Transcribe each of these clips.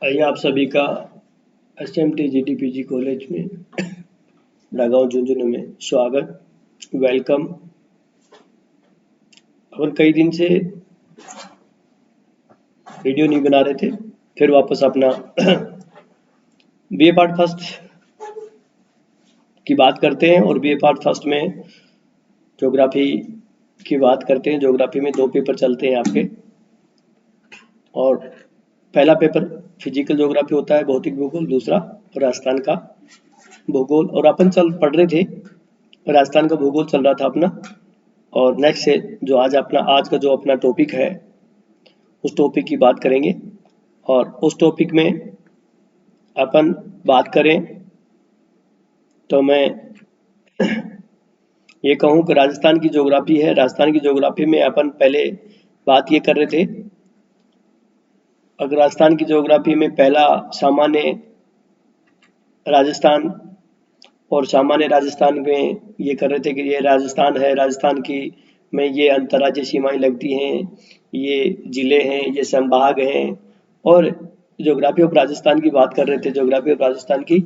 आइए आप सभी का SMT GTPG कॉलेज में नागांव झुंझुनू में स्वागत, वेलकम। अपन कई दिन से वीडियो नहीं बना रहे थे, फिर वापस अपना BA पार्ट फर्स्ट की बात करते हैं और BA पार्ट फर्स्ट में ज्योग्राफी की बात करते हैं। ज्योग्राफी में 2 पेपर चलते हैं आपके, और पहला पेपर फिजिकल ज्योग्राफी होता है, भौतिक भूगोल। दूसरा राजस्थान का भूगोल, और अपन पढ़ रहे थे राजस्थान का भूगोल चल रहा था अपना। और नेक्स्ट है जो आज का जो अपना टॉपिक है, उस टॉपिक की बात करेंगे। और उस टॉपिक में अपन बात करें तो मैं ये कहूँ कि राजस्थान की ज्योग्राफी है। राजस्थान की ज्योग्राफी में अपन पहले बात ये कर रहे थे, अगर राजस्थान की ज्योग्राफी में पहला सामान्य राजस्थान, और सामान्य राजस्थान में ये कर रहे थे कि ये राजस्थान है, राजस्थान की में ये अंतर्राज्यीय सीमाएं लगती हैं, ये जिले हैं, ये संभाग हैं। और ज्योग्राफी ऑफ राजस्थान की बात कर रहे थे, ज्योग्राफी ऑफ राजस्थान की,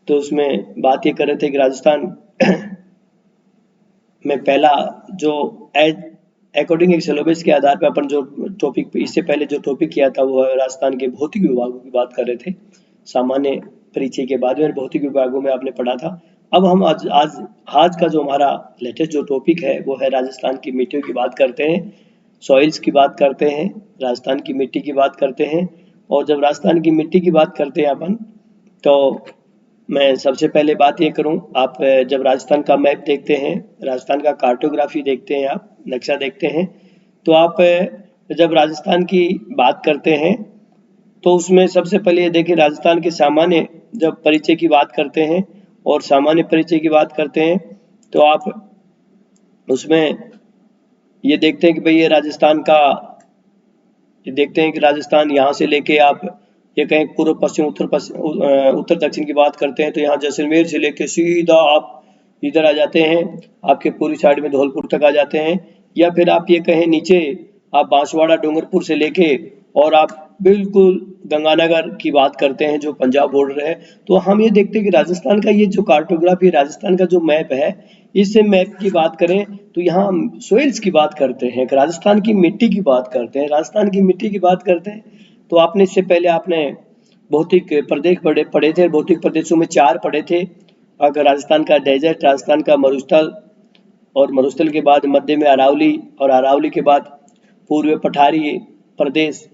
तो उसमें बात ये कर रहे थे कि राजस्थान में पहला जो अकॉर्डिंग एक सिलेबस के आधार पर अपन जो टॉपिक इससे पहले जो टॉपिक किया था वो राजस्थान के भौतिक विभागों की बात कर रहे थे। सामान्य परिचय के बाद में भौतिक विभागों में आपने पढ़ा था। अब हम आज का जो हमारा लेटेस्ट जो टॉपिक है वो है राजस्थान की मिट्टियों की बात करते हैं, सॉइल्स की बात करते हैं, राजस्थान की मिट्टी की बात करते हैं। और जब राजस्थान की मिट्टी की बात करते हैं अपन, तो मैं सबसे पहले बात ये करूं, आप जब राजस्थान का मैप देखते हैं, राजस्थान का कार्टोग्राफी देखते हैं, आप नक्शा देखते हैं, तो आप जब राजस्थान की बात करते हैं तो उसमें सबसे पहले ये देखिए, राजस्थान के सामान्य जब परिचय की बात करते हैं और सामान्य परिचय की बात करते हैं, तो आप उसमें ये देखते हैं कि भाई ये राजस्थान का, ये देखते हैं कि राजस्थान यहाँ से लेके आप ये कहें पूर्व पश्चिम उत्तर दक्षिण की बात करते हैं, तो यहाँ जैसलमेर से लेके सीधा आप इधर आ जाते हैं, आपके पूरी साइड में धौलपुर तक आ जाते हैं। या फिर आप ये कहें नीचे आप बांसवाड़ा डूंगरपुर से लेके और आप बिल्कुल गंगानगर की बात करते हैं जो पंजाब बॉर्डर है। तो हम ये देखते हैं कि राजस्थान का ये जो कार्टोग्राफी, राजस्थान का जो मैप है, इस मैप की बात करें तो यहाँ सोइल्स की बात करते हैं, राजस्थान की मिट्टी की बात करते हैं, राजस्थान की मिट्टी की बात करते हैं। तो आपने इससे पहले आपने भौतिक प्रदेश पढ़े थे, भौतिक प्रदेशों में 4 पढ़े थे। अगर राजस्थान का डेजर्ट, राजस्थान का मरुस्थल, और मरुस्थल के बाद मध्य में अरावली, और अरावली के बाद पूर्व पठारी प्रदेश,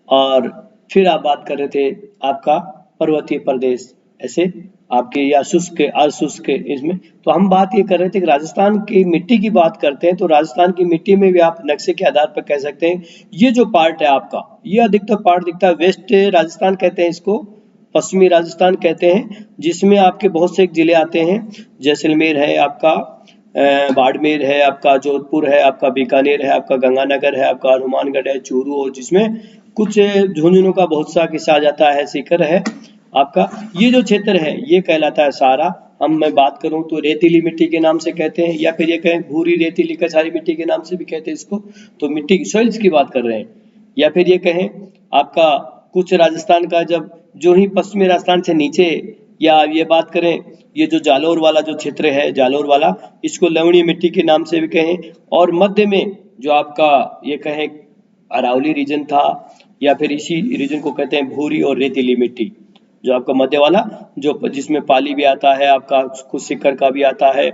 और फिर आप बात कर रहे थे आपका पर्वतीय प्रदेश, ऐसे आपके या शुष्क अशुष्क इसमें। तो हम बात ये कर रहे थे कि राजस्थान की मिट्टी की बात करते हैं, तो राजस्थान की मिट्टी में भी आप नक्शे के आधार पर कह सकते हैं ये जो पार्ट है आपका, ये अधिकतर पार्ट दिखता है वेस्ट राजस्थान कहते हैं इसको, पश्चिमी राजस्थान कहते हैं, जिसमें आपके बहुत से जिले आते हैं। जैसलमेर है आपका, बाड़मेर है आपका, जोधपुर है आपका, बीकानेर है आपका, गंगानगर है आपका, हनुमानगढ़ है, चूरू, और जिसमें कुछ झुंझुनू का बहुत सा किस्सा आ जाता है, सीकर है आपका। ये जो क्षेत्र है ये कहलाता है सारा। मैं बात करूं तो रेतीली मिट्टी के नाम से कहते हैं, या फिर ये कहें भूरी रेतीली कछारी मिट्टी के नाम से भी कहते हैं इसको। तो मिट्टी की सॉइल्स की बात कर रहे हैं। या फिर ये कहें आपका कुछ राजस्थान का जब जो ही पश्चिमी राजस्थान से नीचे, या ये बात करें ये जो जालौर वाला जो क्षेत्र है, जालौर वाला, इसको लवणीय मिट्टी के नाम से भी कहें। और मध्य में जो आपका ये कहें अरावली रीजन था, या फिर इसी रीजन को कहते हैं भूरी और रेतीली मिट्टी, जो आपका मध्य वाला, जो जिसमें पाली भी आता है आपका, कुछ सीकर का भी आता है,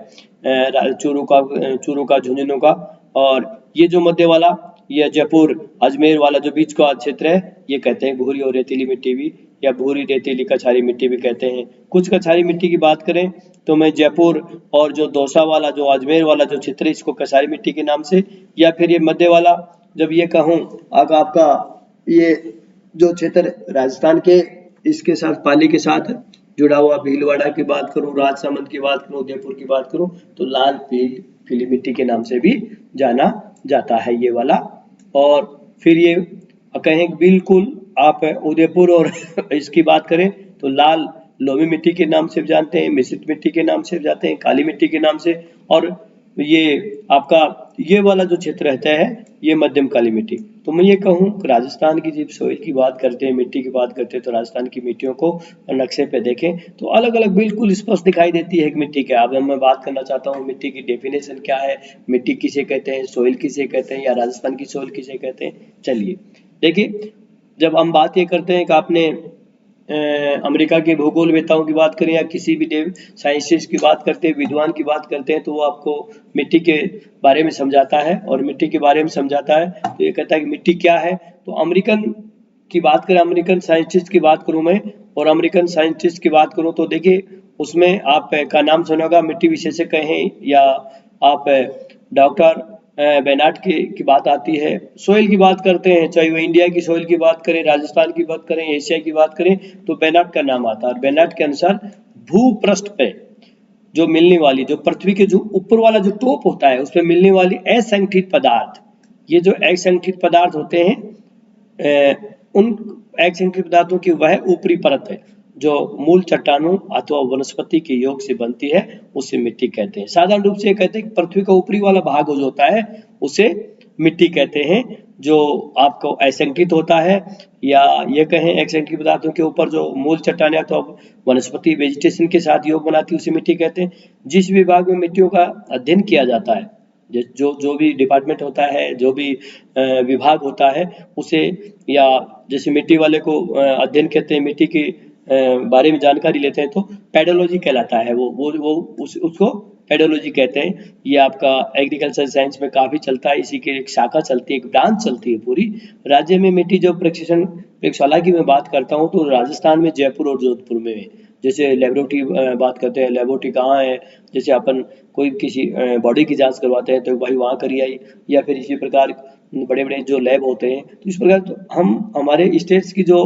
चूरू का, झुंझुनू का। और ये जो मध्य वाला, ये जयपुर अजमेर वाला जो बीच का क्षेत्र है, ये कहते हैं भूरी और रेतीली मिट्टी भी, या भूरी रेतीली कछारी मिट्टी भी कहते हैं। कुछ कछारी मिट्टी की बात करें तो मैं जयपुर और जो दौसा वाला, जो अजमेर वाला जो क्षेत्र है, इसको कछारी मिट्टी के नाम से। या फिर ये मध्य वाला, जब ये कहूँ अगर आपका ये जो क्षेत्र राजस्थान के इसके साथ पाली के साथ जुड़ा हुआ, भीलवाड़ा की बात करूं, राजसमंद की बात करूं, उदयपुर की बात करूं, तो लाल पीली मिट्टी के नाम से भी जाना जाता है ये वाला। और फिर ये कहें बिल्कुल आप उदयपुर और इसकी बात करें तो लाल लोमी मिट्टी के नाम से जानते हैं, मिश्रित मिट्टी के नाम से जानते हैं, काली मिट्टी के नाम से। और ये आपका ये वाला जो क्षेत्र रहता है ये मध्यम काली मिट्टी। तो मैं ये कहूँ कि राजस्थान की जब सॉइल की बात करते हैं, मिट्टी की बात करते हैं, तो राजस्थान की मिट्टियों को नक्शे पे देखें तो अलग अलग बिल्कुल स्पष्ट दिखाई देती है कि मिट्टी क्या है। अब मैं बात करना चाहता हूँ मिट्टी की डेफिनेशन क्या है, मिट्टी किसे कहते हैं, सॉइल किसे कहते हैं, या राजस्थान की सॉइल किसे कहते हैं। चलिए देखिए, जब हम बात ये करते हैं कि आपने अमेरिका के भूगोलवेताओं की बात करें या किसी भी साइंटिस्ट की बात करते हैं, विद्वान की बात करते हैं, तो वो आपको मिट्टी के बारे में समझाता है और मिट्टी के बारे में समझाता है तो ये कहता है कि मिट्टी क्या है। तो अमेरिकन की बात करें, अमेरिकन साइंटिस्ट की बात करूं मैं, और अमेरिकन साइंटिस्ट की बात करूं तो देखिए उसमें आप का नाम सुना होगा, मिट्टी विशेषज्ञ कहें या आप डॉक्टर बेनाट की बात आती है। सोइल की बात करते हैं, चाहे वो इंडिया की सोइल की बात करें, राजस्थान की बात करें, एशिया की बात करें, तो बेनाट का नाम आता है। और बेनाट के अनुसार भूपृष्ठ पे जो मिलने वाली, जो पृथ्वी के जो ऊपर वाला जो टॉप होता है उसमें मिलने वाली असंगठित पदार्थ, ये जो असंगठित पदार्थ होते हैं उन असंगठित पदार्थों की वह ऊपरी परत है जो मूल चट्टानों अथवा वनस्पति के योग से बनती है, उसे मिट्टी कहते हैं। साधारण रूप से कहते हैं कि पृथ्वी का ऊपरी वाला भाग जो होता है उसे मिट्टी कहते हैं, जो आपको असंगठित होता है, या ये कहें असंगठित पदार्थों के ऊपर जो मूल चट्टानें अथवा वनस्पति वेजिटेशन के साथ योग बनाती है उसे मिट्टी कहते हैं। जिस विभाग में मिट्टियों का अध्ययन किया जाता है, जो भी डिपार्टमेंट होता है, जो भी विभाग होता है उसे, या जैसे मिट्टी वाले को अध्ययन कहते हैं, मिट्टी के बारे में जानकारी लेते हैं तो पेडोलॉजी कहलाता है। वो उसको पेडोलॉजी कहते हैं। ये आपका एग्रीकल्चर साइंस में काफ़ी चलता है, इसी की एक शाखा चलती है, एक ब्रांच चलती है पूरी। राज्य में मिट्टी जो प्रशिक्षण प्रयोगशाला की मैं बात करता हूँ तो राजस्थान में जयपुर और जोधपुर में है। जैसे लेबोरेटरी बात करते हैं, लेबोरेटरी कहाँ है, जैसे अपन कोई किसी बॉडी की जांच करवाते हैं तो भाई वहाँ करी आई, या फिर इसी प्रकार बड़े बड़े जो लैब होते हैं, तो इस प्रकार तो हम हमारे स्टेट्स की जो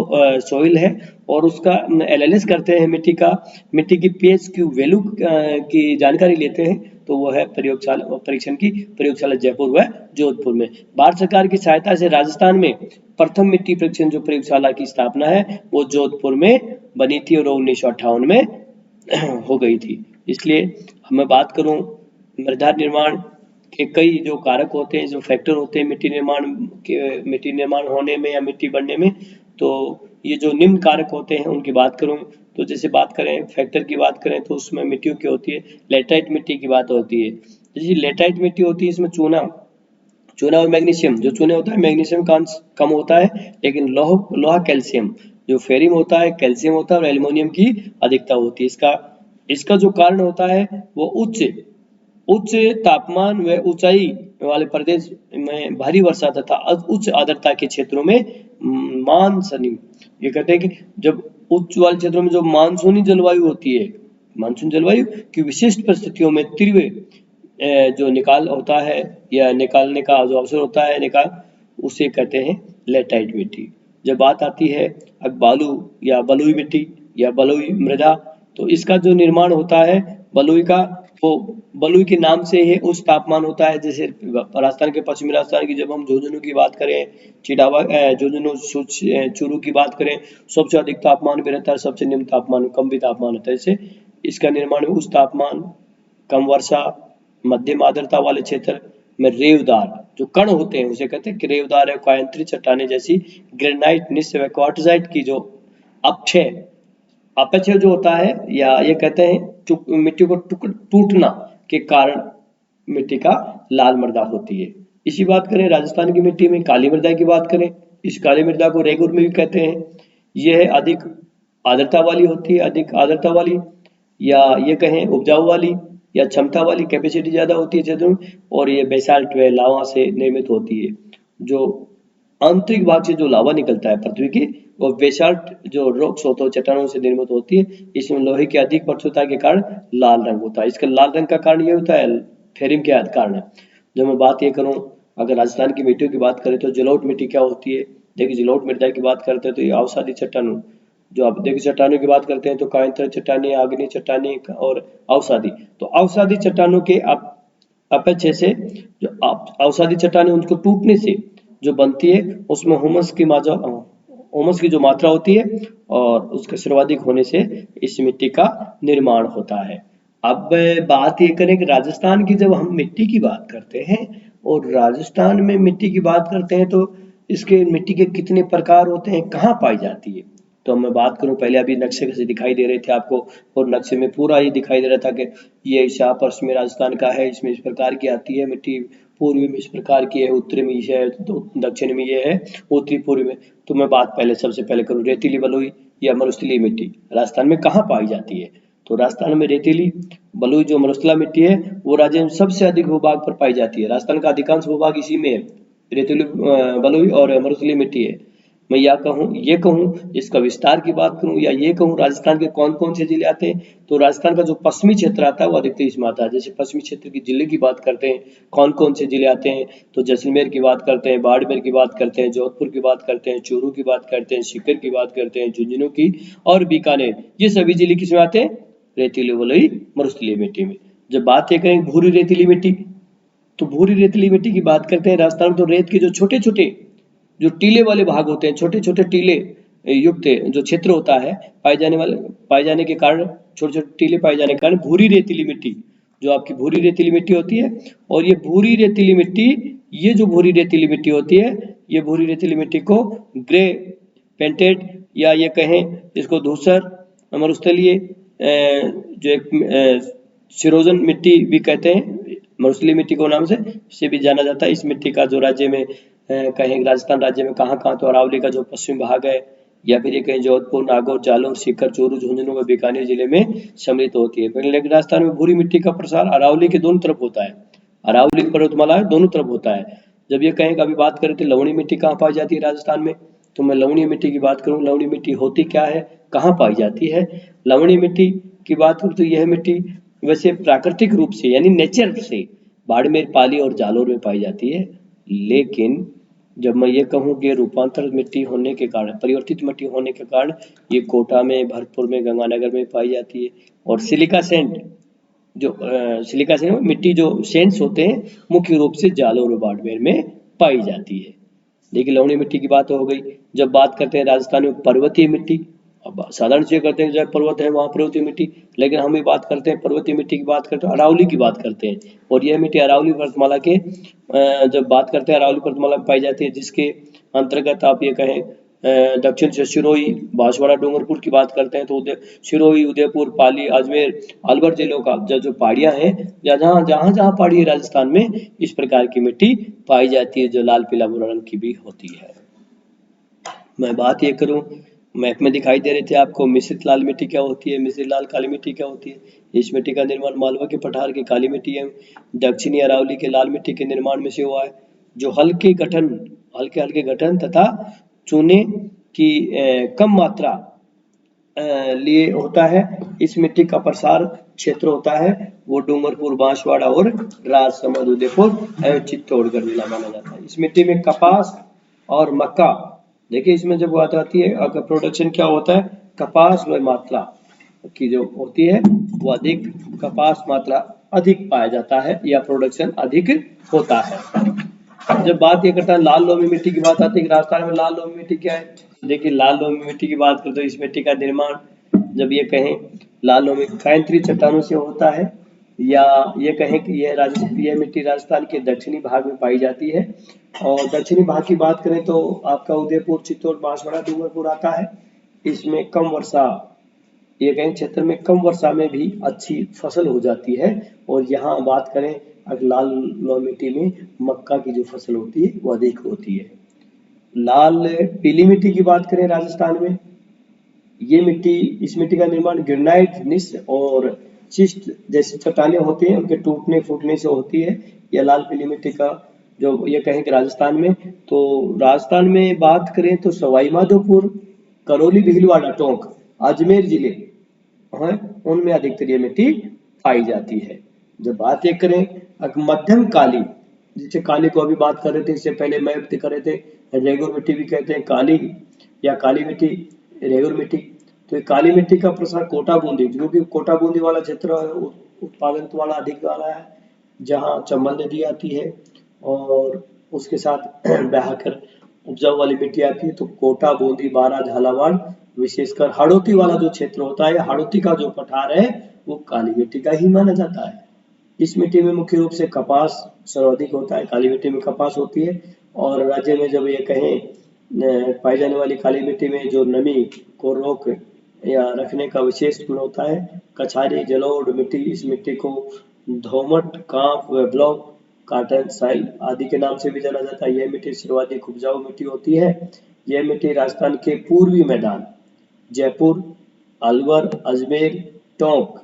सॉइल है और उसका एनालिसिस करते हैं, मिट्टी की पीएच की वैल्यू की जानकारी लेते हैं, तो वो है प्रयोगशाला परीक्षण की प्रयोगशाला जयपुर व जोधपुर में। भारत सरकार की सहायता से राजस्थान में प्रथम मिट्टी परीक्षण जो प्रयोगशाला की स्थापना है वो जोधपुर में बनी थी और 1958 में हो गई थी। इसलिए मैं बात करूं मृदा निर्माण के कई जो कारक होते हैं, जो फैक्टर होते हैं मिट्टी निर्माण होने में या मिट्टी बनने में, तो ये जो निम्न कारक होते हैं उनकी बात करूं तो जैसे बात करें फैक्टर की बात करें तो उसमें मिट्टियों की होती है, लेटराइट मिट्टी की बात होती है। जैसे लेटराइट मिट्टी होती है इसमें चूना और मैग्नीशियम, जो चूने होता है मैग्नीशियम कम होता है, लेकिन लोहा कैल्शियम, जो फेरिम होता है कैल्शियम होता है, और एल्युमिनियम की अधिकता होती है। इसका जो कारण होता है वो उच्च तापमान व ऊंचाई वाले प्रदेश में भारी वर्षा तथा उच्च आर्द्रता के क्षेत्रों में मानसूनी, ये कहते हैं कि जब उच्च वाले क्षेत्रों में जो मानसूनी जलवायु होती है, मानसून जलवायु की विशिष्ट परिस्थितियों में तीव्र जो निकाल होता है या निकालने का जो अवसर होता है निकाल, उसे कहते हैं लेटाइट मिट्टी। जब बात आती है अब बालू या बलुई मिट्टी या बलुई मृदा, तो इसका जो निर्माण होता है बलुई का, वो बलुई के नाम से ही उच्च तापमान होता है। जैसे राजस्थान के पश्चिमी राजस्थान की जब हम झुंझुनू की बात करें, चिड़ावा झुंझुनू चूरू की बात करें, सबसे अधिक तापमान भी रहता है, सबसे निम्न तापमान कम भी तापमान होता है। जैसे इसका निर्माण उच्च तापमान, कम वर्षा, मध्यम आर्द्रता वाले क्षेत्र में रेवदार जो कण होते हैं उसे कहते हैं कि रेवदार है, कायांतरित चट्टानें जैसी ग्रेनाइट, निस्स व क्वार्टजाइट की जो अपक्षय जो होता है, या ये कहते हैं मिट्टी को टूटना के कारण मिट्टी का लाल मृदा होती है। इसी बात करें राजस्थान की मिट्टी में काली मृदा की बात करें, इस काली मृदा को रेगुर में भी कहते हैं। यह अधिक आर्द्रता वाली होती है, अधिक आर्द्रता वाली, या ये कहें उपजाऊ वाली या क्षमता वाली, कैपेसिटी ज्यादा होती है क्षेत्र में, और ये बेसाल्ट व लावा से निर्मित होती है। जो आंतरिक भाग से जो लावा निकलता है पृथ्वी की, वो बेसाल्ट जो रॉक्स होते हैं चट्टानों से निर्मित होती है। इसमें लोहे की अधिक प्रचुरता के कारण लाल रंग होता है। इसका लाल रंग का कारण ये होता है फेरिम के कारण है। जब मैं बात ये करूं, अगर राजस्थान की मिट्टियों की बात करें तो जलोढ़ मिट्टी क्या होती है, देखिए जलोढ़ मृदा की बात करते हैं तो ये अवसादी चट्टानों, जो आप देखिए चट्टानों की बात करते हैं तो कायांतर चट्टानें, आग्नेय चट्टानें और अवसादी। तो अवसादी चट्टानों के अपेक्षा से जो अवसादी चट्टानें उनको टूटने से जो बनती है उसमें हुमस की जो मात्रा होती है और उसके सर्वाधिक होने से इस मिट्टी का निर्माण होता है। अब बात ये करें कि राजस्थान की जब हम मिट्टी की बात करते हैं और राजस्थान में मिट्टी की बात करते हैं तो इसके मिट्टी के कितने प्रकार होते हैं, कहाँ पाई जाती है। तो मैं बात करूं, पहले अभी नक्शे से दिखाई दे रहे थे आपको और नक्शे में पूरा ये दिखाई दे रहा था कि ये ऐसा पश्चिमी राजस्थान का है, इसमें इस प्रकार की आती है मिट्टी, पूर्वी में इस प्रकार की है, उत्तरी में ये है, तो दक्षिण में ये है, उत्तरी पूर्वी में। तो मैं बात पहले सबसे पहले करूँ रेतीली बलुई या मरुस्थलीय मिट्टी राजस्थान में कहाँ पाई जाती है। तो राजस्थान में रेतीली बलुई जो मरुस्थला मिट्टी है वो राज्य में सबसे अधिक भूभाग पर पाई जाती है। राजस्थान का अधिकांश भूभाग इसी में है, रेतीली बलुई और मरुस्थलीय मिट्टी है। मैं ये कहूँ इसका विस्तार की बात करूँ या ये कहूँ राजस्थान के कौन कौन से जिले आते हैं, तो राजस्थान का जो पश्चिमी क्षेत्र आता है वो अधिकतर इसमें आता है। जैसे पश्चिमी क्षेत्र के जिले की बात करते हैं, कौन कौन से जिले आते हैं, तो जैसलमेर की बात करते हैं, बाड़मेर की बात करते हैं, जोधपुर की बात करते हैं, चूरू की बात करते हैं, सीकर की बात करते हैं, झुंझुनू की और बीकानेर। ये सभी जिले किसमें आते हैं, रेतीली बलुई मरुस्थलीय मिट्टी में। जब बात ये करें भूरी रेतीली मिट्टी, तो भूरी रेतीली मिट्टी की बात करते हैं राजस्थान में, तो रेत के जो छोटे छोटे जो टीले वाले भाग होते हैं, छोटे छोटे टीले युक्त जो क्षेत्र होता है, पाए जाने के कारण, छोटे छोटे टीले पाए जाने के कारण भूरी रेतीली मिट्टी, जो आपकी भूरी रेतीली मिट्टी होती है। और ये भूरी रेतीली मिट्टी, ये जो भूरी रेतीली मिट्टी होती है, ये भूरी रेतीली मिट्टी को ग्रे पेंटेड या ये कहें इसको धूसर मरुस्थलीय जो एक सिरोजन मिट्टी भी कहते हैं, मरुस्थलीय मिट्टी को नाम से भी जाना जाता है। इस मिट्टी का जो राज्य में कहें राजस्थान राज्य में कहाँ कहाँ, तो अरावली का जो पश्चिमी भाग है, या फिर ये कहें जोधपुर, नागौर, जालौर, सीकर, चूरू, झुंझुनू व बीकानेर जिले में सम्मिलित होती है। लेकिन राजस्थान में भूरी मिट्टी का प्रसार अरावली के दोनों तरफ होता है, अरावली पर्वतमाला दोनों तरफ होता है। जब ये कहें अभी बात करें तो लवणी मिट्टी कहाँ पाई जाती है राजस्थान में, तो मैं लवणीय मिट्टी की बात करूँ, लवणीय मिट्टी होती क्या है, कहाँ पाई जाती है। लवणीय मिट्टी की बात करूँ तो यह मिट्टी वैसे प्राकृतिक रूप से यानी नेचर से बाड़मेर, पाली और जालौर में पाई जाती है। लेकिन जब मैं ये कहूँ कि रूपांतरित मिट्टी होने के कारण, परिवर्तित मिट्टी होने के कारण ये कोटा में, भरतपुर में, गंगानगर में पाई जाती है। और सिलिका सैंड जो सिलिका सैंड मिट्टी जो सैंड्स होते हैं मुख्य रूप से जालौर और बाड़मेर में पाई जाती है। देखिए लवणीय मिट्टी की बात हो गई। जब बात करते हैं राजस्थान में पर्वतीय मिट्टी, अब साधारण से करते हैं जहाँ पर्वत है वहाँ पर्वतीय मिट्टी, लेकिन हम भी बात करते हैं पर्वतीय मिट्टी की बात करते हैं, अरावली की बात करते हैं। और यह मिट्टी अरावली पर्वतमाला के जब बात करते हैं अरावली पर्वतमाला में पाई जाती है, जिसके अंतर्गत आप ये कहें दक्षिण से सिरोही, बांसवाड़ा, डूंगरपुर की बात करते हैं तो सिरोही, उदयपुर, पाली, अजमेर, अलवर जिलों का जो पहाड़ियां हैं, जहाँ जहाँ पहाड़ी है राजस्थान में, इस प्रकार की मिट्टी पाई जाती है जो लाल पीला भूरा रंग की भी होती है। मैं बात ये करूं, मैप में दिखाई दे रहे थे आपको मिश्रित लाल मिट्टी क्या होती है, मिश्रित लाल काली मिट्टी क्या होती है। इस मिट्टी का निर्माण मालवा के पठार की काली मिट्टी है दक्षिणी अरावली के लाल मिट्टी के निर्माण में से हुआ है, जो हल्के हल्के गठन तथा चूने की कम मात्रा लिए होता है। इस मिट्टी का प्रसार क्षेत्र होता है वो डूंगरपुर, बांसवाड़ा और राजसमंद, उदयपुर एवं चित्तौड़गढ़ जिला माना जाता है। इस मिट्टी में कपास और मक्का, देखिए इसमें जब बात आती है अगर प्रोडक्शन क्या होता है, कपास व मात्रा की जो होती है वो अधिक, कपास मात्रा अधिक पाया जाता है या प्रोडक्शन अधिक होता है। जब बात ये करता है लाल लोमी मिट्टी की बात आती है, राजस्थान में लाल लोमी मिट्टी क्या है, देखिए लाल लोमी मिट्टी की बात करते तो इस मिट्टी का निर्माण जब ये कहें लाल लोमी कायंत्री चट्टानों से होता है, या ये कहें कि यह मिट्टी राजस्थान के दक्षिणी भाग में पाई जाती है। और दक्षिणी भाग की बात करें तो आपका उदयपुर, चित्तौड़, बांसवाड़ा, डूंगरपुर आता है। इसमें कम वर्षा, ये कहें क्षेत्र में कम वर्षा में भी अच्छी फसल हो जाती है। और यहाँ बात करें अगर लाल मिट्टी में मक्का की जो फसल होती है वो अधिक होती है। लाल पीली मिट्टी की बात करें राजस्थान में, ये मिट्टी, इस मिट्टी का निर्माण ग्रेनाइट, निस और शिस्ट जैसी चट्टानें होती हैं उनके टूटने फूटने से होती है। यह लाल पीली मिट्टी का जो ये कहें कि राजस्थान में, तो राजस्थान में बात करें तो सवाई माधोपुर, करौली, भीलवाड़ा, टोंक, अजमेर जिले हैं, उनमें अधिकतर ये मिट्टी पाई जाती है। जब बात ये करें मध्यम काली, जिसे काली को अभी बात कर रहे थे, इससे पहले मैप कर रहे थे, रेगुर मिट्टी भी कहते हैं काली या काली मिट्टी, रेगुर मिट्टी। तो ये काली मिट्टी का प्रसार कोटा बूंदी, क्योंकि कोटा बूंदी वाला क्षेत्र उत्पादन वाला अधिक वाला है, जहाँ चंबल नदी आती है और उसके साथ बहाकर उपजाऊ वाली मिट्टी आती है। तो कोटा, बूंदी, बारा, झालावाड़, विशेषकर हाड़ौती वाला जो क्षेत्र होता है, हाड़ौती का जो पठार है वो काली मिट्टी का ही माना जाता है। इस मिट्टी में मुख्य रूप से कपास सर्वाधिक होता है, काली मिट्टी में कपास होती है। और राज्य में जब ये कहें पाई जाने वाली काली मिट्टी में जो नमी को रोक या रखने का विशेष गुण होता है। कछारी जलोढ़ मिट्टी, इस मिट्टी को दोमट, कांप व ब्लॉक कॉटन साइल आदि के नाम से भी जाना जाता है। यह मिट्टी सर्वाधिक उपजाऊ मिट्टी होती है। यह मिट्टी राजस्थान के पूर्वी मैदान जयपुर, अलवर, अजमेर, टोंक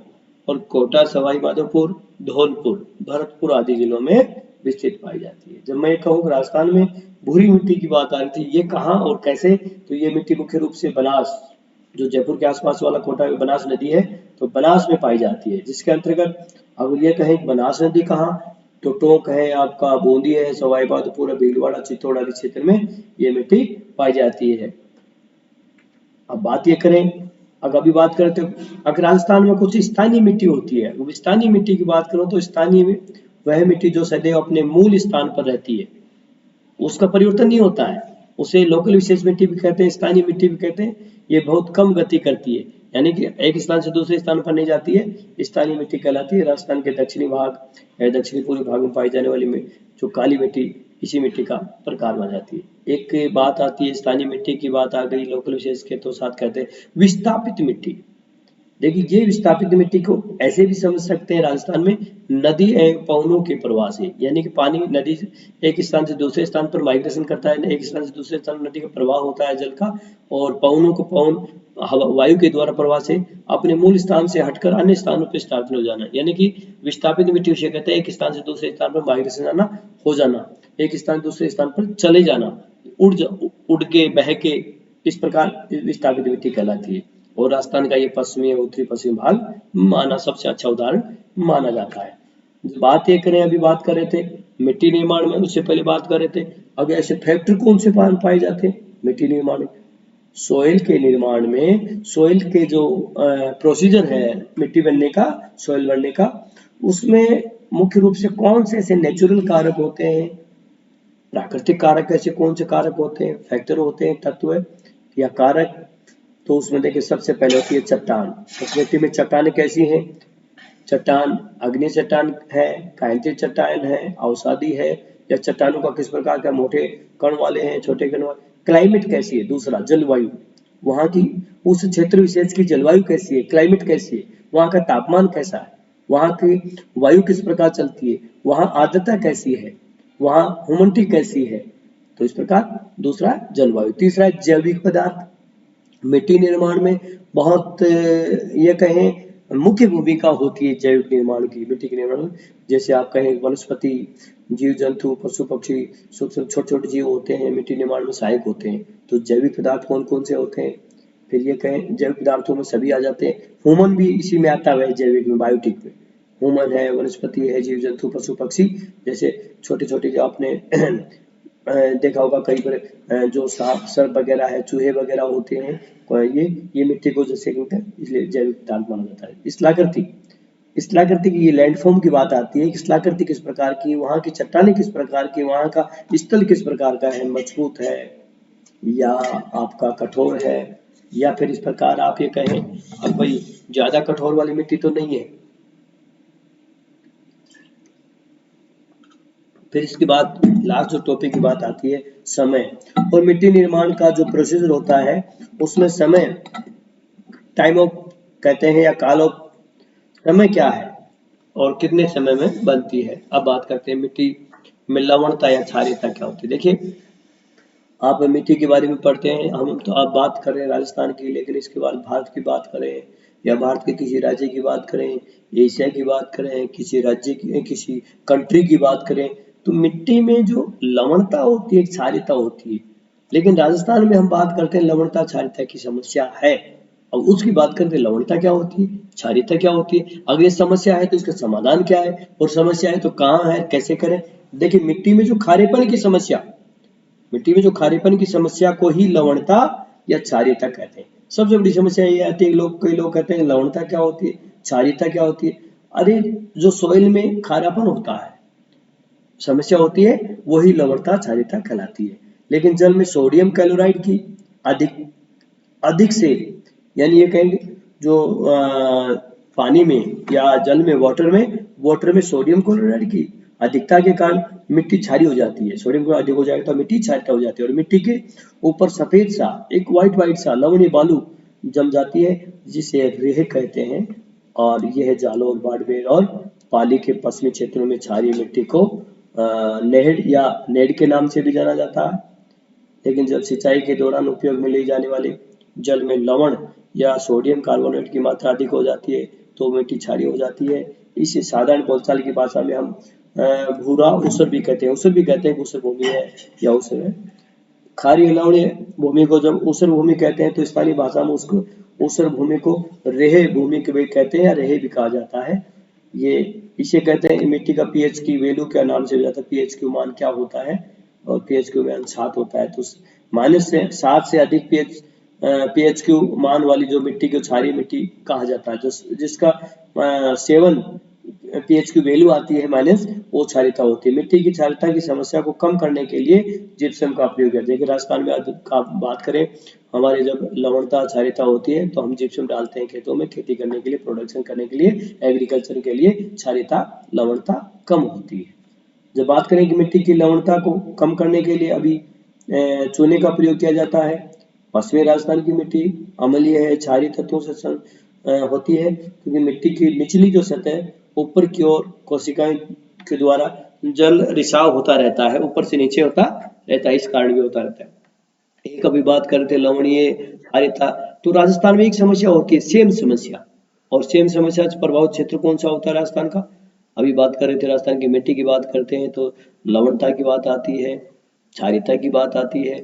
और कोटा, सवाई माधोपुर, धौलपुर, भरतपुर आदि जिलों में विस्तृत पाई जाती है। जब मैं कहूँ राजस्थान में भूरी मिट्टी की बात आ रही थी, ये कहाँ और कैसे, तो ये मिट्टी मुख्य रूप से बनास, जो जयपुर के आसपास वाला कोटा में बनास नदी है, तो बनास में पाई जाती है। जिसके अंतर्गत अगर ये कहें बनास नदी कहाँ, तो टोंक है, आपका बूंदी है, सवाई माधोपुर, भीलवाड़ा, चित्तौड़ आदि क्षेत्र में ये मिट्टी पाई जाती है। अब बात ये करें, अगर अभी बात करें तो अगर राजस्थान में कुछ स्थानीय मिट्टी होती है, वो स्थानीय मिट्टी की बात करो तो स्थानीय में वह मिट्टी जो सदैव अपने मूल स्थान पर रहती है, उसका परिवर्तन नहीं होता है, उसे लोकल विशेष मिट्टी भी कहते हैं, स्थानीय मिट्टी भी कहते हैं। ये बहुत कम गति करती है, यानी कि एक स्थान से दूसरे स्थान पर नहीं जाती है, स्थानीय मिट्टी कहलाती है। राजस्थान के दक्षिणी भाग या दक्षिणी पूर्वी भाग में पाई जाने वाली जो काली मिट्टी, इसी मिट्टी का प्रकार मानी जाती है। एक बात आती है, स्थानीय मिट्टी की बात आ गई, लोकल विशेष के तो साथ कहते हैं विस्थापित मिट्टी। देखिए, ये विस्थापित मिट्टी को ऐसे भी समझ सकते हैं राजस्थान में नदी एवं पवनों के प्रवाह से, यानी कि पानी नदी से एक स्थान से दूसरे स्थान पर माइग्रेशन करता है, एक स्थान से दूसरे स्थान नदी का प्रवाह होता है जल का, और पवनों को पवन वायु के द्वारा प्रवाह से अपने मूल स्थान से हटकर अन्य स्थानों पर स्थापित हो जाना, यानी कि विस्थापित मिट्टी उसे कहते हैं एक स्थान से दूसरे स्थान पर माइग्रेशन आना, हो जाना, एक स्थान से दूसरे स्थान पर चले जाना, उड़ के बह के, इस प्रकार विस्थापित मिट्टी कहलाती है। और राजस्थान का ये पश्चिमी उत्तरी पश्चिम भाग माना सबसे अच्छा उदाहरण माना जाता है। बात ये करें, अभी बात कर रहे थे मिट्टी निर्माण में, उससे पहले बात कर रहे थे अगर ऐसे फैक्टर कौन से पाए जाते हैं मिट्टी निर्माण में। सोइल के निर्माण में, सोइल के जो प्रोसीजर है मिट्टी बनने का, सोइल बनने का, उसमें मुख्य रूप से कौन से ऐसे नेचुरल कारक होते हैं, प्राकृतिक कारक ऐसे कौन से कारक होते हैं, फैक्टर होते हैं, तत्व या कारक। तो उसमें देखिए सबसे पहले होती है चट्टान। उस मिट्टी में चट्टानें कैसी हैं, चट्टान अग्नि चट्टान है, कांतिक चट्टान है, अवसादी है, या चट्टानों का किस प्रकार का मोटे कण वाले हैं, छोटे कण वाले। क्लाइमेट कैसी है, दूसरा जलवायु, वहां की उस क्षेत्र विशेष की जलवायु कैसी है, क्लाइमेट कैसी है, वहां का तापमान कैसा है, वहां की वायु किस प्रकार चलती है, वहां आर्द्रता कैसी है, वहां ह्यूमिडिटी कैसी है। तो इस प्रकार दूसरा जलवायु। तीसरा जैविक पदार्थ, मिट्टी निर्माण में बहुत ये कहें मुख्य भूमिका होती है जैविक निर्माण की, मिट्टी के निर्माण में। जैसे आप कहें वनस्पति, जीव जंतु, पशु पक्षी, सूक्ष्म छोटे छोटे जीव होते हैं, मिट्टी निर्माण में सहायक होते हैं। तो जैविक पदार्थ कौन कौन से होते हैं, फिर ये कहें जैविक पदार्थों में सभी आ जाते हैं। ह्यूमन भी इसी में आता है, जैविक में, बायोटिक में ह्यूमन है, वनस्पति है, जीव जंतु, पशु पक्षी, जैसे छोटे छोटे जो आपने देखा होगा कई बार जो सांप सर्प वगैरह है, चूहे वगैरह होते हैं, ये मिट्टी को जैसे इसलिए जैविक पदार्थ माना जाता है। स्थलाकृति की ये लैंडफॉर्म की बात आती है, स्थलाकृति किस प्रकार की, वहाँ की चट्टानें किस प्रकार की, वहाँ का स्थल किस प्रकार का है, मजबूत है या आपका कठोर है, या फिर इस प्रकार आप ये कहें अब भाई ज्यादा कठोर वाली मिट्टी तो नहीं है। फिर इसके बाद लास्ट जो टॉपिक की बात आती है समय, और मिट्टी निर्माण का जो प्रोसीजर होता है उसमें समय, टाइम ऑफ कहते हैं या काल ऑफ, समय क्या है और कितने समय में बनती है। अब बात करते हैं मिट्टी में लवणता या क्षारीयता क्या होती है। देखिए, आप मिट्टी के बारे में पढ़ते हैं, हम तो आप बात कर रहे हैं राजस्थान की, लेकिन इसके बाद भारत की बात करें या भारत के किसी राज्य की बात करें, एशिया की बात करें, किसी राज्य की, किसी कंट्री की बात करें, तो मिट्टी में जो लवणता होती है, क्षारीयता होती है। लेकिन राजस्थान में हम बात करते हैं लवणता क्षारीयता की समस्या है, अब उसकी बात करते हैं लवणता क्या होती है, क्षारीयता क्या होती है, अगर ये समस्या है तो इसका समाधान क्या है, और समस्या है तो कहाँ है, कैसे करें। देखिए, मिट्टी में जो खारेपन की समस्या, मिट्टी में जो खारेपन की समस्या को ही लवणता या क्षारीयता कहते हैं। सबसे बड़ी समस्या ये आती है, कई लोग कहते हैं लवणता क्या होती है, क्षारीयता क्या होती है। अरे जो सोइल में खारापन होता है, समस्या होती है, वही लवणता क्षारीयता कहलाती है। लेकिन जल में सोडियम क्लोराइड की अधिक से, यानी ये कहेंगे जो पानी में या जल में, वाटर में सोडियम क्लोराइड की अधिकता के कारण मिट्टी क्षारीय हो जाती है। सोडियम क्लोराइड अधिक हो जाएगा तो मिट्टी क्षारीय हो जाती है और मिट्टी के ऊपर सफेद सा एक व्हाइट सा लवणीय बालू जम जाती है, जिसे रेह कहते हैं। और यह जालौर, बाड़मेर और पाली के पश्चिमी क्षेत्रों में क्षारीय मिट्टी को नेहड या नेड के नाम से भी जाना जाता है। लेकिन जब सिंचाई के दौरान उपयोग में ली जाने वाले जल में लवण या सोडियम कार्बोनेट की मात्रा अधिक हो जाती है तो मिट्टी क्षारीय हो जाती है। इसे साधारण बोलचाल की भाषा में हम भूरा ऊसर भी कहते हैं। ऊसर भी कहते हैं, ऊसर भूमि है या ऊसर है। क्षारीय लवणीय भूमि को जब ऊसर भूमि कहते हैं तो स्थानीय भाषा में उसको ऊसर भूमि को रेह भूमि भी कहते हैं या रेह भी कहा जाता है। ये इसे कहते हैं मिट्टी का पीएच की वैल्यू क्या नाम से जाता है, पीएच क्यू मान क्या होता है, और पीएच क्यू मान 7 होता है। तो -7 से अधिक पीएच क्यू मान वाली जो मिट्टी को क्षारीय मिट्टी कहा जाता है। जिसका 7 पीएच की वैल्यू आती है माइनस, वो क्षारीयता होती है। मिट्टी की क्षारीयता की समस्या को कम करने के लिए जिप्सम का प्रयोग करते हैं। देखिए राजस्थान में आप बात करें, हमारे जब लवणता क्षारीयता होती है तो हम जिप्सम डालते हैं खेतों में, खेती करने के लिए, प्रोडक्शन करने के लिए, एग्रीकल्चर के लिए क्षारीयता लवणता कम होती है। जब बात करें कि मिट्टी की लवणता को कम करने के लिए अभी चूने का प्रयोग किया जाता है। पश्चिमी राजस्थान की मिट्टी अम्लीय है, क्षारीय तत्वों से होती है, क्योंकि मिट्टी की निचली जो सतह ऊपर की ओर कोशिकाएं के द्वारा जल रिसाव होता रहता है, ऊपर से नीचे होता रहता है, इस कारण भी होता रहता है। एक अभी बात करते हैं लवणीय क्षारीयता, तो राजस्थान में एक समस्या होती है सेम समस्या, और सेम समस्या से प्रभावित क्षेत्र कौन सा होता है राजस्थान का। अभी बात कर रहे थे राजस्थान की मिट्टी की बात करते हैं तो लवणता की बात आती है, क्षारीयता की बात आती है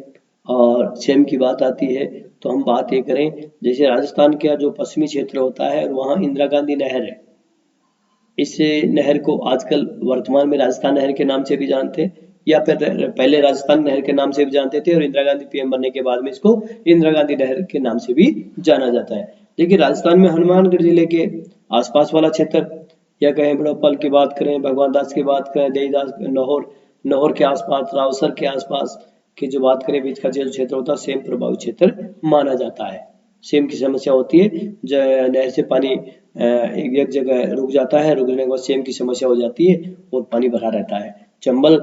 और सेम की बात आती है। तो हम बात ये करें, जैसे राजस्थान का जो पश्चिमी क्षेत्र होता है और वहाँ इंदिरा गांधी नहर है। इस नहर को आजकल वर्तमान में राजस्थान नहर के नाम से भी जानते हैं, या फिर पहले राजस्थान नहर के नाम से भी जानते थे और इंदिरा गांधी पीएम बनने के बाद में इसको इंदिरा गांधी नहर के नाम से भी जाना जाता है। देखिए राजस्थान में हनुमानगढ़ जिले के आसपास वाला क्षेत्र, या कहें बड़ौपल की बात करें, भगवान दास की बात करें, देवीदास, नौहर के आसपास, रावसर के आसपास की जो बात करें, बीच का जो क्षेत्र होता है सेम प्रभावित क्षेत्र माना जाता है। सेम की समस्या होती है, नहर से पानी एक जगह रुक जाता है, रुकने के बाद सेम की समस्या हो जाती है और पानी भरा रहता है। चंबल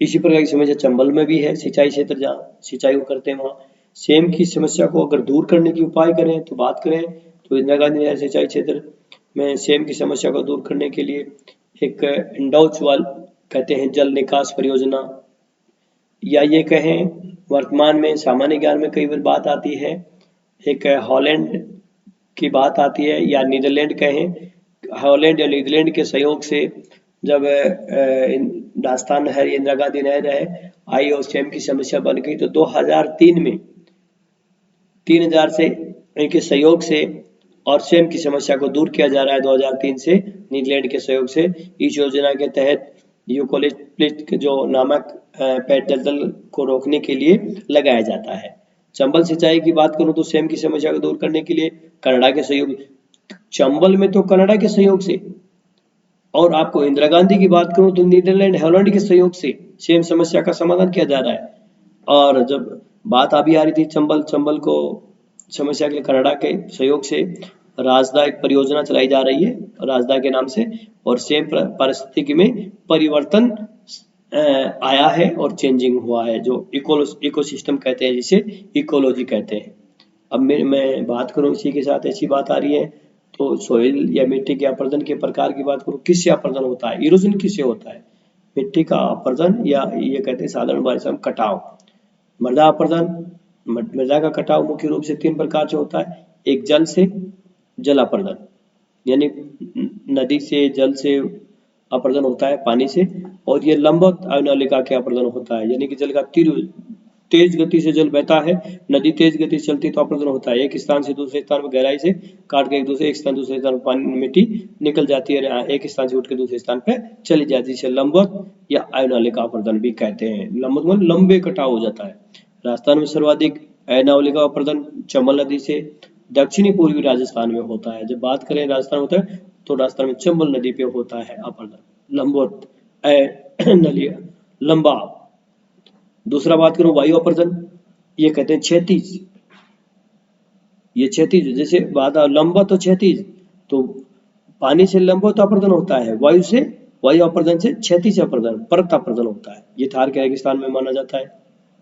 इसी प्रकार की समस्या चंबल में भी है, सिंचाई क्षेत्र जहाँ सिंचाई को करते हैं वहाँ सेम की समस्या को अगर दूर करने की उपाय करें तो बात करें तो इंदिरा गांधी नहर सिंचाई क्षेत्र में सेम की समस्या को दूर करने के लिए एक इंडौच वाल कहते हैं जल निकास परियोजना, या ये कहें वर्तमान में सामान्य ज्ञान में कई बार बात आती है, एक हॉलैंड की बात आती है, या नीदरलैंड कहें, हॉलैंड या नीदरलैंड के सहयोग से जब राजस्थान नहर, इंदिरा गांधी नहर है आई और सेम की समस्या बन गई, तो 2003 में 3000 से इनके सहयोग से और सेम की समस्या को दूर किया जा रहा है 2003 से नीदरलैंड के सहयोग से। इस योजना के तहत यूकोलिप्ट जो नामक पेट दलदल को रोकने के लिए लगाया जाता है। चंबल सिंचाई की बात करूं तो सेम की समस्या को दूर करने के लिए कनाडा के सहयोग, चंबल में तो कनाडा के सहयोग से, और आपको इंदिरा गांधी की बात करूं तो नीदरलैंड, हॉलैंड के सहयोग से सेम समस्या का समाधान किया जा रहा है। और जब बात अभी आ रही थी चंबल को समस्या के लिए कनाडा के सहयोग से राजदा एक परियोजना चलाई जा रही है राजदा के नाम से, और सेम परिस्थिति में परिवर्तन आया है और चेंजिंग हुआ है, जो इकोसिस्टम कहते हैं, जिसे इकोलॉजी कहते हैं। अब मैं बात करूं इसी के साथ ऐसी बात आ रही है तो सोइल या मिट्टी के अपर्दन के प्रकार की बात करूं, किससे अपर्दन होता है, इरोजन किससे होता है, मिट्टी का अपर्दन, या ये कहते हैं साधारण भाषा में कटाव। मृदा अपर्दन, मृदा का कटाव मुख्य रूप से 3 प्रकार से होता है। एक जल से, जल अपर्दन, यानी नदी से, जल से अपर्दन होता है, पानी से, और ये लंबवत आयुनलिका के अपर्दन होता है, यानी कि जल का तेज गति से जल बहता है, नदी तेज गति से चलती तो अपर्दन होता है। एक स्थान से दूसरे स्थान पर गहराई से काट के एक स्थान दूसरे स्थान पर पानी मिट्टी निकल जाती है, एक स्थान से उठ के दूसरे स्थान पर चली जाती है, जिसे लंबवत या आयुनलिका अपर्दन भी कहते हैं। लंबवत मतलब लंबे कटाव हो जाता है। राजस्थान में सर्वाधिक आयुनलिका अपर्दन चंबल नदी से दक्षिणी पूर्वी राजस्थान में होता है। जब बात करें राजस्थान होता है तो राजस्थान में चंबल नदी पे होता है अपर्दन, लंबवत लंबा। दूसरा बात करूं वायु अपर्दन, ये कहते हैं क्षैतिज, ये क्षैतिज, जैसे बात लंबा तो क्षैतिज, तो पानी से लंबवत अपर्दन होता है, वायु अपर्दन से क्षैतिज अपर्दन, परत अपर्दन होता है। ये थार के रेगिस्तान में माना जाता है।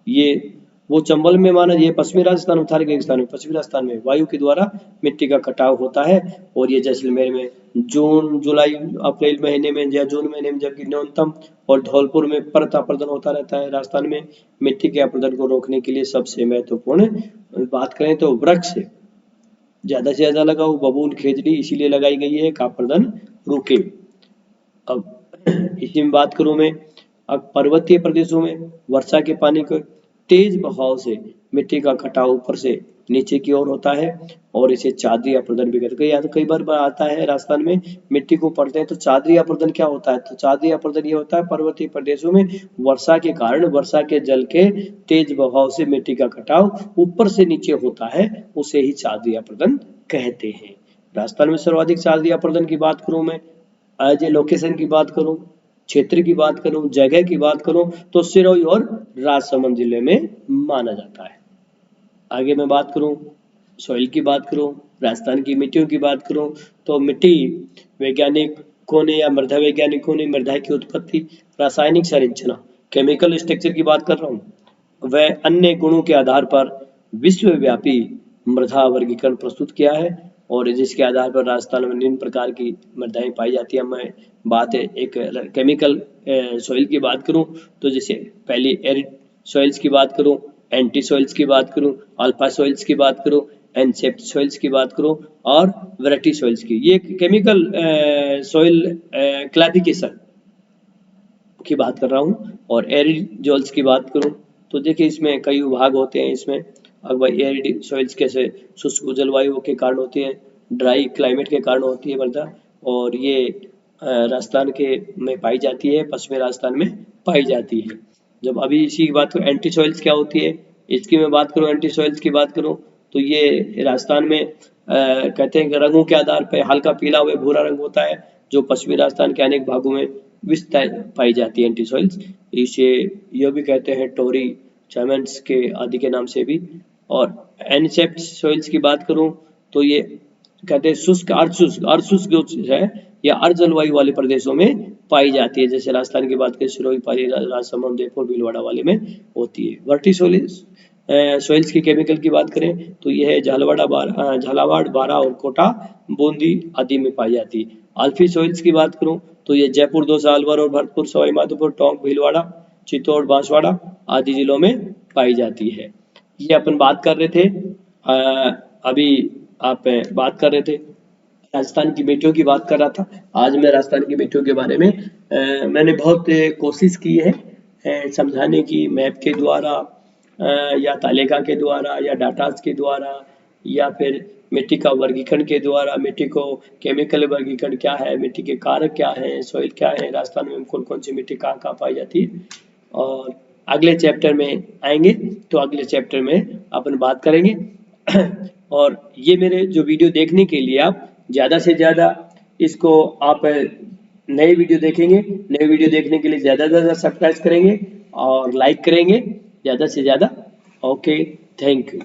ये वो चंबल में माना, ये पश्चिमी राजस्थान में, थार के रेगिस्तान में, पश्चिमी राजस्थान में वायु के द्वारा मिट्टी का कटाव होता है। और ये जैसलमेर में जून जुलाई अप्रैल महीने में या जून महीने में जबकि न्यूनतम, और धौलपुर में परत अपर्दन होता रहता है। राजस्थान में मिट्टी के अपर्दन को रोकने के लिए सबसे महत्वपूर्ण बात करें तो वृक्ष ज्यादा से ज्यादा लगाओ, बबूल खेजड़ी इसीलिए लगाई गई है अपर्दन रुके। अब इसी में बात करूं मैं, अब पर्वतीय प्रदेशों में वर्षा के पानी को तेज बहाव से मिट्टी का कटाव ऊपर से नीचे की ओर होता है और इसे चादरी अपर्दन भी कहते हैं। कई बार आता है राजस्थान में मिट्टी को पढ़ते हैं तो चादरी अपर्दन क्या होता है, तो चादरी अपर्दन ये होता है पर्वतीय प्रदेशों में वर्षा के कारण वर्षा के जल के तेज बहाव से मिट्टी का कटाव ऊपर से नीचे होता है, उसे ही चादरी अपर्दन कहते हैं। राजस्थान में सर्वाधिक चादरी अपर्दन की बात करूं मैं, एज ए लोकेशन की बात करूं, क्षेत्र की बात करूं, जगह की बात करूं तो सिरोही और राजसमंद जिले में माना जाता है। आगे मैं बात करूं, सॉइल की बात करूं, राजस्थान की मिट्टियों की बात करूं तो मिट्टी वैज्ञानिकों ने या मृदा वैज्ञानिकों ने मृदा की उत्पत्ति, रासायनिक संरचना, केमिकल स्ट्रक्चर की बात कर रहा हूं, वह अन्य गुणों के आधार पर विश्वव्यापी मृदा वर्गीकरण प्रस्तुत किया है और जिसके आधार पर राजस्थान में निम्न प्रकार की मृदाएं पाई जाती है। मैं बात है एक केमिकल सॉइल की बात करूं तो जैसे पहली एरिड सॉइल्स की बात करूं, एंटी सॉइल्स की बात करूं, अल्फा सॉइल्स की बात करूं, एनसेप्ट सॉइल्स की बात करूं और वैरायटी सॉइल्स की, ये केमिकल सॉइल क्लासिफिकेशन की बात कर रहा हूं। और एरिड की बात करूं तो देखिए इसमें कई विभाग होते हैं। इसमें अगर एरिड सॉइल्स कैसे शुष्क जलवायु के कारण होती है, ड्राई क्लाइमेट के कारण होती है मृदा, और ये राजस्थान के में पाई जाती है, पश्चिमी राजस्थान में पाई जाती है। जब अभी इसी की बात करूं एंटी सॉइल्स क्या होती है, इसकी मैं बात करूं, एंटी सॉइल्स की बात करूं तो ये राजस्थान में कहते हैं कि रंगों के आधार पर हल्का पीला व भूरा रंग होता है, जो पश्चिमी राजस्थान के अनेक भागों में विस्तृत पाई जाती है एंटी सॉइल्स। इसे यह भी कहते हैं टोरी चैमेंट्स के आदि के नाम से भी। और एनसेप्ट सॉइल्स की बात करूं तो ये कहते हैं शुष्क अर्धशुष्क जो है या अर्ध जलवायु वाले प्रदेशों में पाई जाती है, जैसे राजस्थान की बात करें सिरोही, पाली, राजसमंद, जयपुर, भीलवाड़ा वाले में होती है। वर्टी सॉइल्स की केमिकल की बात करें तो यह है झालावाड़, बारा और कोटा, बूंदी आदि में पाई जाती है। अल्फी सॉइल्स की बात करूं तो ये जयपुर, दौसा, अलवर और भरतपुर, सवाई माधोपुर, टोंक, भीलवाड़ा, चित्तौड़, बांसवाड़ा आदि जिलों में पाई जाती है। ये अपन बात कर रहे थे, अभी आप बात कर रहे थे राजस्थान की मिट्टियों की बात कर रहा था। आज मैं राजस्थान की मिट्टियों के बारे में मैंने बहुत कोशिश की है समझाने की, मैप के द्वारा या तालिका के द्वारा या डाटास के द्वारा या फिर मिट्टी का वर्गीकरण के द्वारा, मिट्टी को केमिकल वर्गीकरण क्या है, मिट्टी के कारक क्या है, सॉइल क्या है, राजस्थान में कौन कौन सी मिट्टी कहाँ कहाँ पाई जाती है। और अगले चैप्टर में आएंगे तो अगले चैप्टर में अपन बात करेंगे। और ये मेरे जो वीडियो देखने के लिए आप ज़्यादा से ज़्यादा इसको आप नए वीडियो देखेंगे, नए वीडियो देखने के लिए ज़्यादा से ज़्यादा सब्सक्राइब करेंगे और लाइक करेंगे ज़्यादा से ज़्यादा। Okay, thank you.